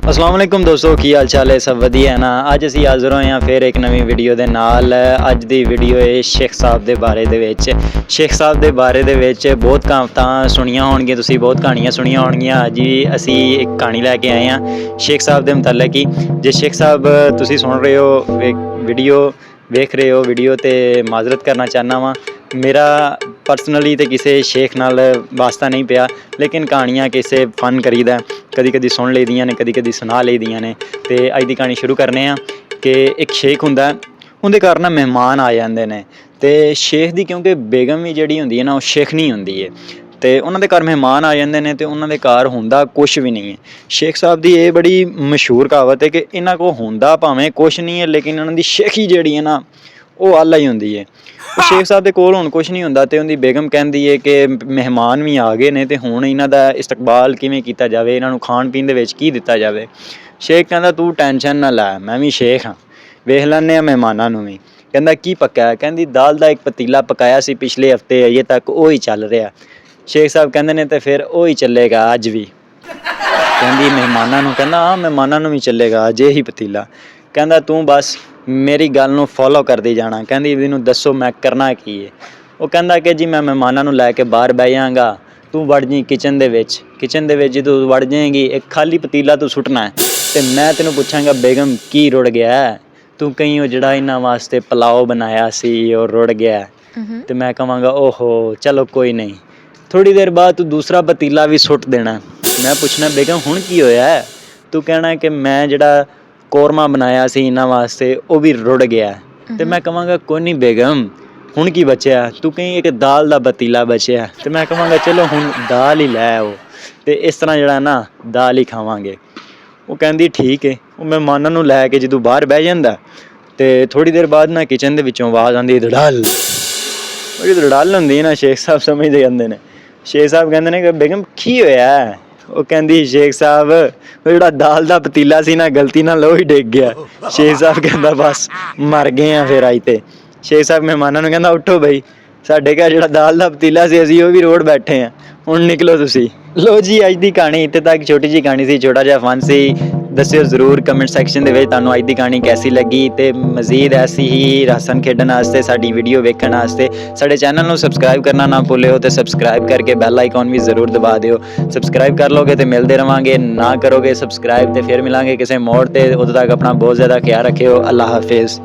अस्सलाम वालेकुम दोस्तों, की हाल चाल है? सब वधिया है ना। अज असी हाज़र होए हाँ फिर एक नवी वीडियो दे नाल। अज दी वीडियो है शेख साहब दे बारे दे विच। शेख साहब दे बारे दे विच बहुत कहावतां सुनियां होणगियां, तुसीं बहुत कहानियां सुनियां होणगियां। अज ही असी एक कहानी लैके आए हैं शेख साहब दे मुतलक ही। जे शेख साहब तुसीं सुन रहे हो वीडियो वेख रहे हो वीडियो तो माजरत करना चाहना वा। मेरा परसनली तो किसी शेख नाल वास्ता नहीं पिया, लेकिन कहानियाँ किसी फन करीदा कदी कदी सुन ली दियां ने, कदी कदी सुना ली दियां ने। तो अज की कहानी शुरू करने हैं कि एक शेख हुंदा, उनके घर ना मेहमान आ जाते हैं। तो शेख दी क्योंकि बेगम भी जिहड़ी हुंदी है ना, वो शेखनी हुंदी है। तो उन्होंने घर मेहमान आ जाते हैं तो उन्होंने घर हुंदा कुछ भी नहीं है। शेख साहब की ये बड़ी मशहूर कहावत है कि इन्हां को हुंदा भावें कुछ नहीं है, लेकिन इन्हां दी शेखी जिहड़ी है ना, वो आला ही हुंदी है। शेख साहब के कोल हुण कुछ नहीं हुंदा ते उनकी बेगम कहती है कि मेहमान भी आ गए ने, तो हुण इन्हां दा इस्तकबाल किवें कीता जावे, इन्हां नूं खाण पीण दे विच की दित्ता जावे। शेख कहंदा तू टेंशन ना लै, मैं भी शेख हाँ, वेख लैने मेहमानां नूं भी। कहंदा की पकाया? कहंदी दाल दा एक पतीला पकाया सी पिछले हफ्ते, अजे तक वो ही चल रहा। शेख साहब कहंदे ने ते फिर वो ही चलेगा अज भी। कहंदी मेहमानां नूं? कहंदा हाँ मेहमानां नूं भी चलेगा अज ही पतीला। कहंदा तू बस मेरी गल नूं फॉलो करदी जाना। कहंदी इहनूं दसो मैं करना की है। वो कहंदा कि जी मैं मेहमानां नूं लैके बाहर बह जांगा, तू वड़ जी किचन दे विच। किचन दे विच जदों वड़ जाएगी एक खाली पतीला तू सुੱਟਣਾ है, तो मैं तेनों पुछांगा बेगम की रुड़ गया है? तू कहीं वो जिहड़ा इन्हां वास्ते पुलाव बनाया सी और रुड़ गया है। तो मैं कहांगा ओहो चलो कोई नहीं। थोड़ी देर बाद तू दूसरा पतीला भी सुੱਟ देना। मैं पुछना बेगम हुण की होया है? तू कहना है कि मैं जिहड़ा कौरमा बनाया सी इन्हां वास्ते वो भी रुड़ गया। तो मैं कहांगा कोई नहीं बेगम हुण की बचिया? तू कहीं एक दाल दा पतीला बचिया। तो मैं कहांगा चलो हुण दाल ही लै आओ, तो इस तरह जिहड़ा ना दाल ही खावांगे। वो कहंदी ठीक है। वो मेहमानां नूं लै के जदों बाहर बह जांदा, तो थोड़ी देर बाद ना किचन दे विचों आवाज़ आंदी धड़ल। वो जो धड़ल हुंदी ना, शेख साहब समझदे जांदे ने। शेख साहब कहंदे ने कि बेगम की होया है? वो कहंदी शेख साहब वो जिहड़ा दाल दा पतीला सी ना, गलती नाल वो ही डिग गया। शेख साहब कहंदा बस मर गए हैं फिर अज ते। शेख साहब मेहमानां नूं कहंदा उठो बई, साडे घर जिहड़ा दाल दा पतीला सी असीं वो भी रोड़ बैठे हैं, हुण निकलो तुसीं। लो जी अज दी कहानी इत्थे तक, छोटी जी कहानी सी, छोटा जिहा फन सी। दस्सिओ जरूर कमेंट सैक्शन दे विच तुहानूं अज दी कहानी कैसी लगी, ते मजीद ऐसी ही हसन खेडन वास्ते साडी वीडियो वेखण वास्ते साडे चैनल नूं सबसक्राइब करना ना भुल्लिओ, ते सबसक्राइब करके बैल आइकॉन भी जरूर दबा दिओ। सबसक्राइब कर लोगे तो मिलते रवांगे, ना करोगे सबसक्राइब तो फिर मिलांगे किसी मोड़ ते। उदों तक अपना बहुत ज़्यादा ख्याल रखिओ। अल्लाह हाफिज़।